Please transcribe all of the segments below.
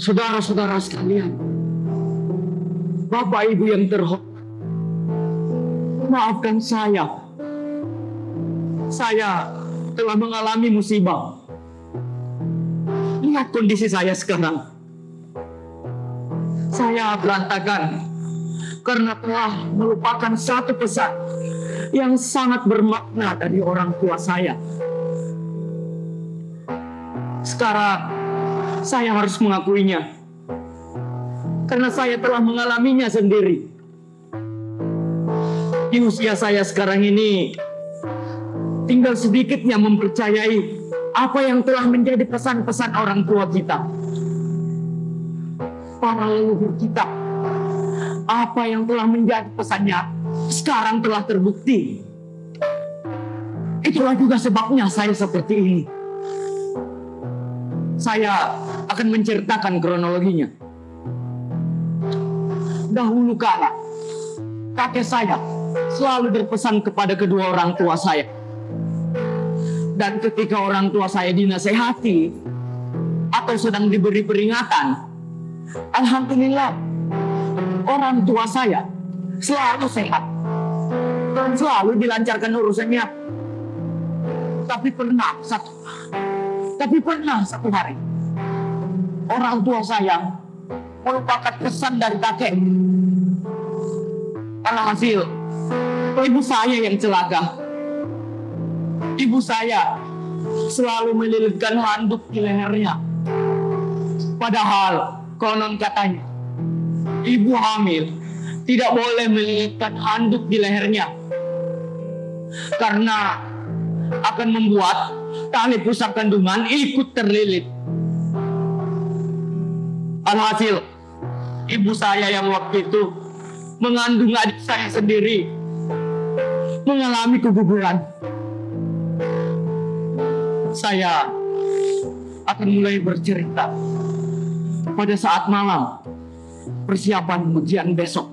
Saudara-saudara sekalian, Bapak Ibu yang terhormat, maafkan saya. Saya telah mengalami musibah. Lihat kondisi saya sekarang. Saya berantakan karena telah melupakan satu pesan yang sangat bermakna dari orang tua saya. Sekarang saya harus mengakuinya karena saya telah mengalaminya sendiri. Di usia saya sekarang ini, tinggal sedikitnya mempercayai apa yang telah menjadi pesan-pesan orang tua kita, para leluhur kita. Apa yang telah menjadi pesannya sekarang telah terbukti. Itulah juga sebabnya saya seperti ini. Saya akan menceritakan kronologinya. Dahulu kala, kakek saya selalu berpesan kepada kedua orang tua saya. Dan ketika orang tua saya dinasehati atau sedang diberi peringatan, alhamdulillah, orang tua saya selalu sehat dan selalu dilancarkan urusannya. Tapi pernah satu hari, orang tua saya melupakan pesan dari kakek. Alhasil, ibu saya yang celaka. Ibu saya selalu melilitkan handuk di lehernya. Padahal konon katanya, ibu hamil tidak boleh melilitkan handuk di lehernya karena akan membuat tali pusat kandungan ikut terlilit. Alhasil, ibu saya yang waktu itu mengandung adik saya sendiri mengalami keguguran. Saya akan mulai bercerita pada saat malam persiapan ujian besok.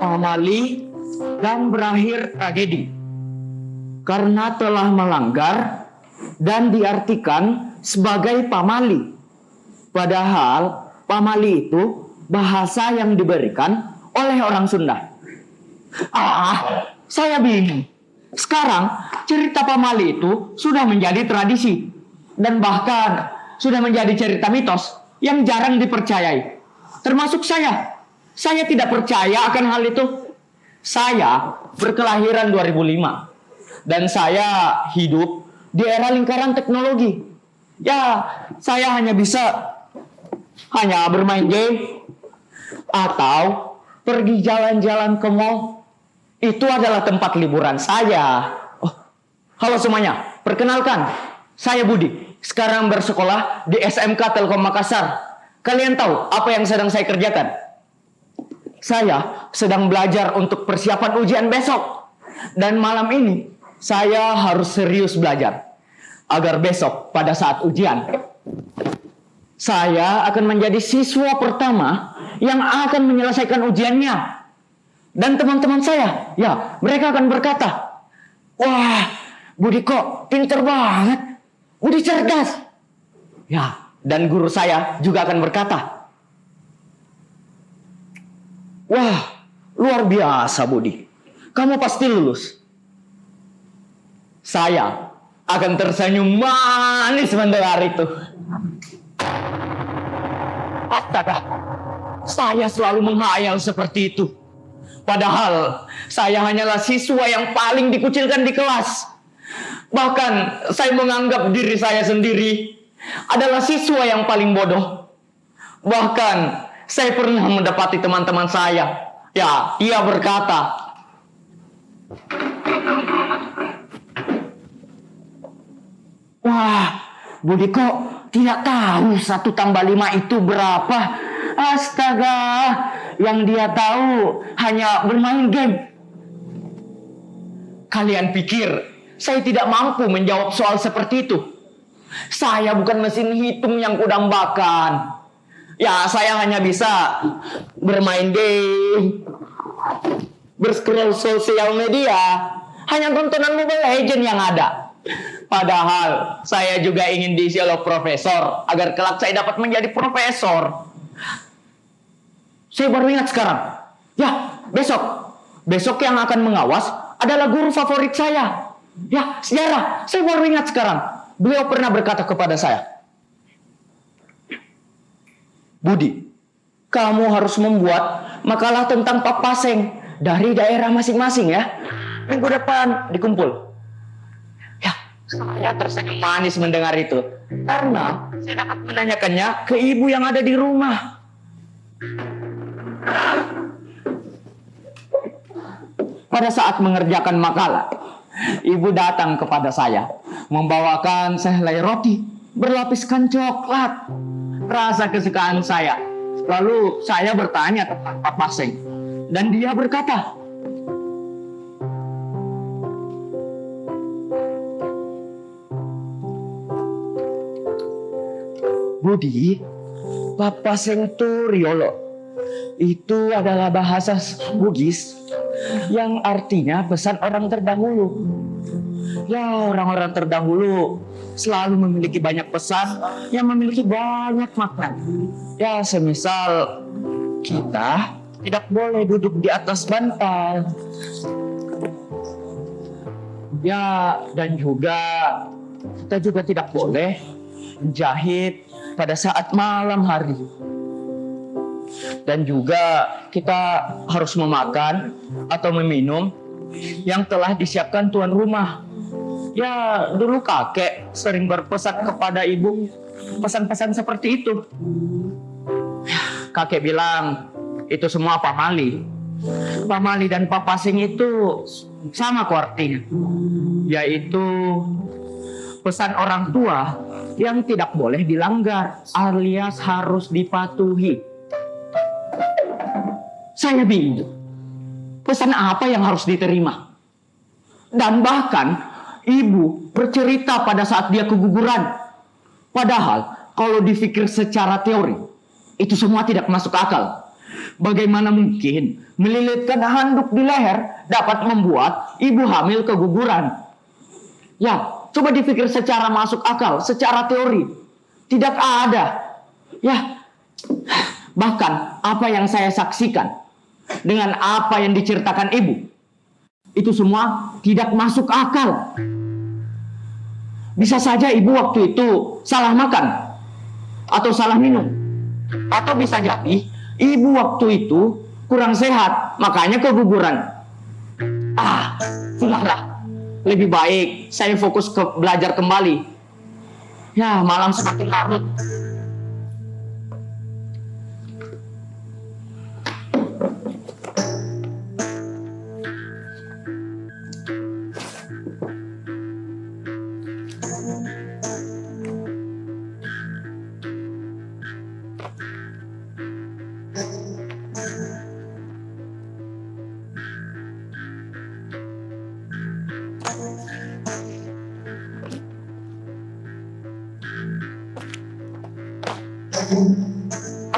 Pamali dan berakhir tragedi karena telah melanggar dan diartikan sebagai pamali. Padahal pamali itu bahasa yang diberikan oleh orang Sunda. Saya bingung. Sekarang cerita pamali itu sudah menjadi tradisi dan bahkan sudah menjadi cerita mitos yang jarang dipercayai. Termasuk saya. Saya tidak percaya akan hal itu. Saya berkelahiran 2005 dan saya hidup di era lingkaran teknologi. Ya, saya hanya bisa bermain game atau pergi jalan-jalan ke mall. Itu adalah tempat liburan saya. Halo semuanya, perkenalkan, saya Budi. Sekarang bersekolah di SMK Telkom Makassar. Kalian tahu apa yang sedang saya kerjakan? Saya sedang belajar untuk persiapan ujian besok. Dan malam ini saya harus serius belajar agar besok pada saat ujian saya akan menjadi siswa pertama yang akan menyelesaikan ujiannya. Dan teman-teman saya, ya, mereka akan berkata, "Wah, Budi kok pinter banget, Budi cerdas." Ya, dan guru saya juga akan berkata, "Wah, luar biasa Budi, kamu pasti lulus." Saya akan tersenyum manis mendengar itu. Astaga, Saya selalu menghayal seperti itu. Padahal saya hanyalah siswa yang paling dikucilkan di kelas. Bahkan saya menganggap diri saya sendiri adalah siswa yang paling bodoh. Bahkan saya pernah mendapati teman-teman saya, ya, ia berkata, "Wah, Budi kok tidak tahu 1 tambah 5 itu berapa? Astaga, yang dia tahu hanya bermain game." Kalian pikir saya tidak mampu menjawab soal seperti itu? Saya bukan mesin hitung yang kudambakan. Ya, saya hanya bisa bermain game, berscroll sosial media, hanya tontonan Mobile Legends yang ada. Padahal saya juga ingin diisi oleh profesor agar kelak saya dapat menjadi profesor. Saya baru ingat sekarang. Ya, besok yang akan mengawas adalah guru favorit saya. Ya, sejarah. Saya baru ingat sekarang. Beliau pernah berkata kepada saya, "Budi, kamu harus membuat makalah tentang Papaseng dari daerah masing-masing ya. Minggu depan dikumpul." Ya, saya tersenyum manis mendengar itu. Karena saya dapat menanyakannya ke ibu yang ada di rumah. Pada saat mengerjakan makalah, ibu datang kepada saya, membawakan sehelai roti berlapiskan coklat, rasa kesukaan saya. Lalu saya bertanya tentang Papaseng, dan dia berkata, "Budi, Papaseng itu Riolo. Itu adalah bahasa Bugis yang artinya pesan orang terdahulu. Ya, orang-orang terdahulu selalu memiliki banyak pesan yang memiliki banyak makna. Ya, semisal kita tidak boleh duduk di atas bantal. Ya, dan juga kita juga tidak boleh menjahit pada saat malam hari. Dan juga kita harus memakan atau meminum yang telah disiapkan tuan rumah. Ya, dulu kakek sering berpesan kepada ibu pesan-pesan seperti itu. Kakek bilang itu semua pamali. Pamali dan Papaseng itu sama kok artinya, yaitu pesan orang tua yang tidak boleh dilanggar alias harus dipatuhi. Saya bingung, pesan apa yang harus diterima? Dan bahkan ibu bercerita pada saat dia keguguran. Padahal kalau dipikir secara teori, itu semua tidak masuk akal. Bagaimana mungkin melilitkan handuk di leher dapat membuat ibu hamil keguguran? Ya, coba dipikir secara masuk akal, secara teori. Tidak ada. Ya, bahkan apa yang saya saksikan dengan apa yang diceritakan ibu, itu semua tidak masuk akal. Bisa saja ibu waktu itu salah makan atau salah minum, atau bisa jadi ibu waktu itu kurang sehat, makanya keguguran. Sudahlah, lebih baik saya fokus ke belajar kembali. Ya, malam semakin larut.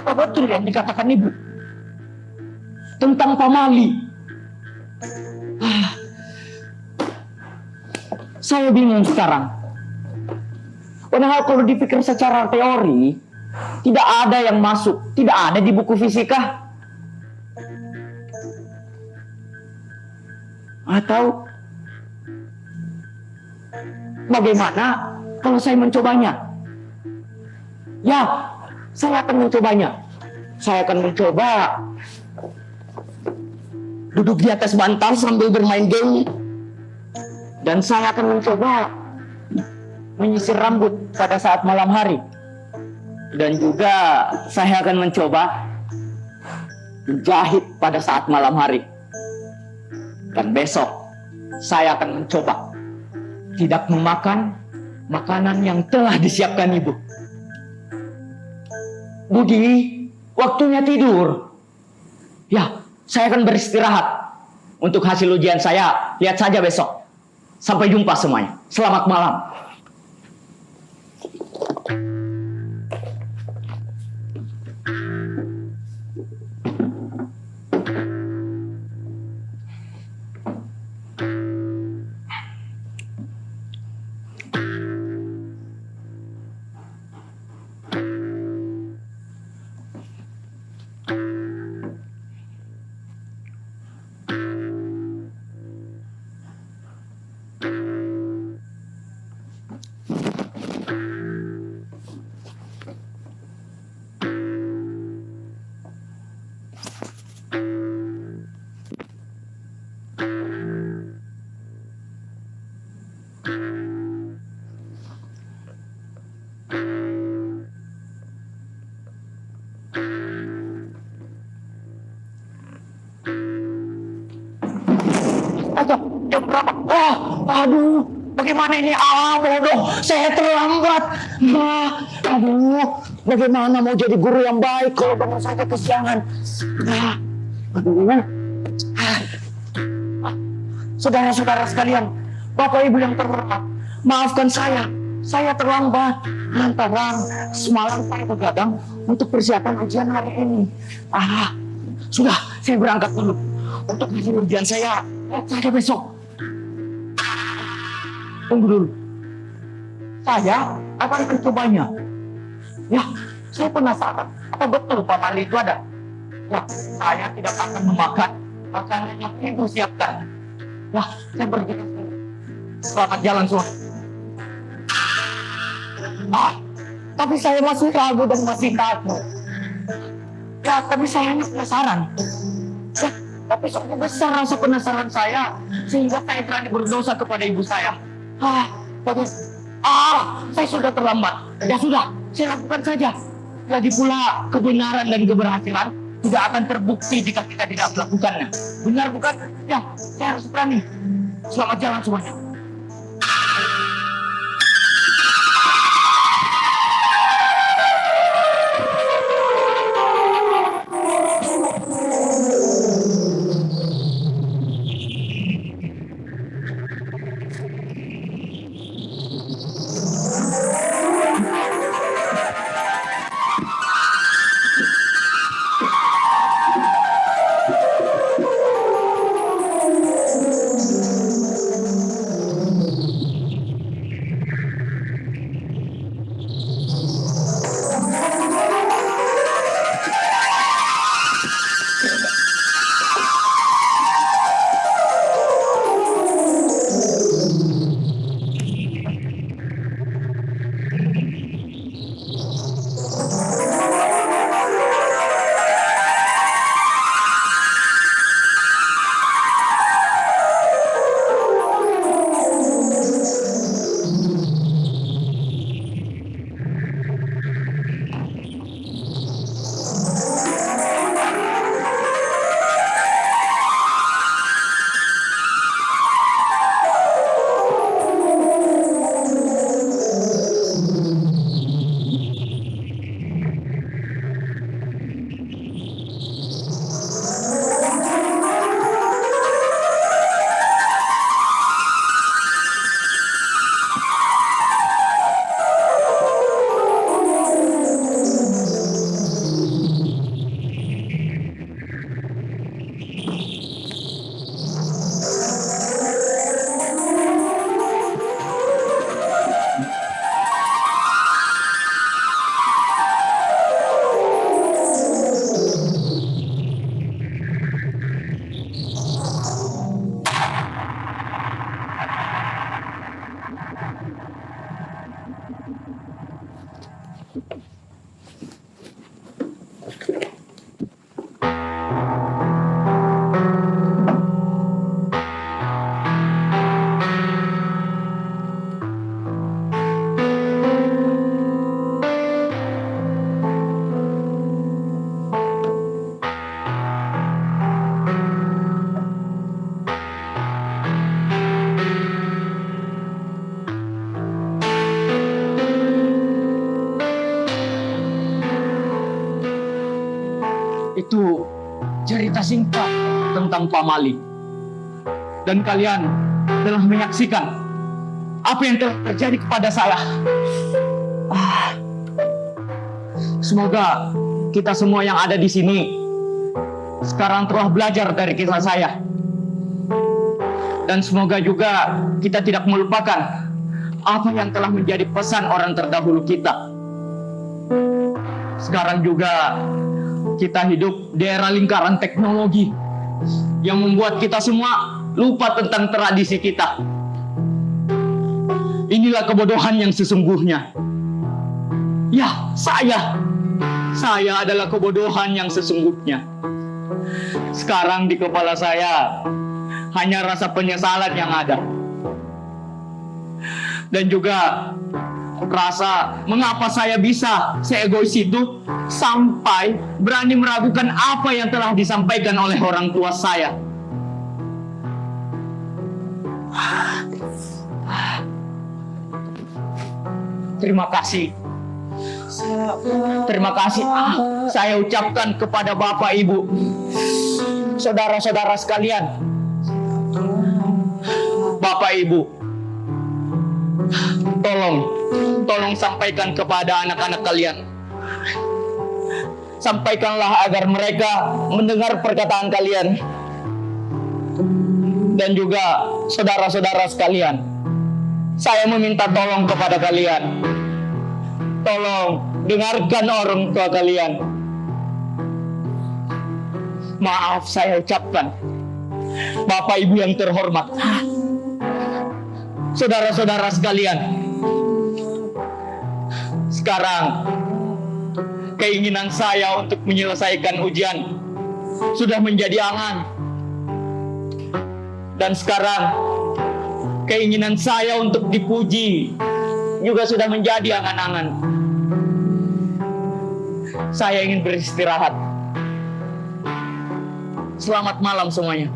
Apa betul yang dikatakan ibu tentang pamali? Saya bingung sekarang. Padahal kalau dipikir secara teori, tidak ada yang masuk, tidak ada di buku fisika. Atau bagaimana kalau saya mencobanya? Ya, saya akan mencobanya. Saya akan mencoba duduk di atas bantal sambil bermain game. Dan saya akan mencoba menyisir rambut pada saat malam hari. Dan juga saya akan mencoba menjahit pada saat malam hari. Dan besok saya akan mencoba tidak memakan makanan yang telah disiapkan ibu. Budi, waktunya tidur. Ya, saya akan beristirahat. Untuk hasil ujian saya, lihat saja besok. Sampai jumpa semuanya. Selamat malam. Jam berapa? Aduh, bagaimana ini? Bodoh, saya terlambat. Aduh, bagaimana mau jadi guru yang baik kalau bangun saja kesiangan? Aduh. Saudara-saudara sekalian, Bapak Ibu yang terhormat, maafkan saya. Saya terlambat lantaran semalam saya begadang untuk persiapan ujian hari ini. Sudah, saya berangkat dulu. Untuk hasil ujian saya besok. Tunggu dulu. Saya akan mencobanya. Ya, saya penasaran. Apa betul Pak Mali itu ada? Ya, saya tidak akan memakan makanan yang ibu siapkan. Ya, saya pergi. Selamat jalan semua. Tapi saya masih ragu dan masih takut. Ya, tapi saya hanya penasaran. Ya, tapi sungguh besar rasa penasaran saya sehingga saya berani berdosa kepada ibu saya. Tapi saya sudah terlambat. Ya sudah, saya lakukan saja. Lagi pula kebenaran dan keberhasilan tidak akan terbukti jika kita tidak melakukannya. Benar bukan? Ya, saya harus berani. Selamat jalan semuanya. tentang pamali. Dan kalian telah menyaksikan apa yang telah terjadi kepada saya. Semoga kita semua yang ada di sini sekarang telah belajar dari kisah saya. Dan semoga juga kita tidak melupakan apa yang telah menjadi pesan orang terdahulu kita. Sekarang juga kita hidup di era lingkaran teknologi yang membuat kita semua lupa tentang tradisi kita. Inilah kebodohan yang sesungguhnya. Ya, saya adalah kebodohan yang sesungguhnya. Sekarang di kepala saya hanya rasa penyesalan yang ada. Dan juga rasa mengapa saya bisa seegois itu sampai berani meragukan apa yang telah disampaikan oleh orang tua saya. Terima kasih. Terima kasih saya ucapkan kepada Bapak Ibu, saudara-saudara sekalian. Bapak Ibu, tolong sampaikan kepada anak-anak kalian. Sampaikanlah agar mereka mendengar perkataan kalian. Dan juga saudara-saudara sekalian, saya meminta tolong kepada kalian. Tolong dengarkan orang tua kalian. Maaf saya ucapkan, Bapak Ibu yang terhormat, saudara-saudara sekalian. Sekarang keinginan saya untuk menyelesaikan ujian sudah menjadi angan. Dan sekarang keinginan saya untuk dipuji juga sudah menjadi angan-angan. Saya ingin beristirahat. Selamat malam semuanya.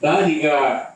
Tadi Kak,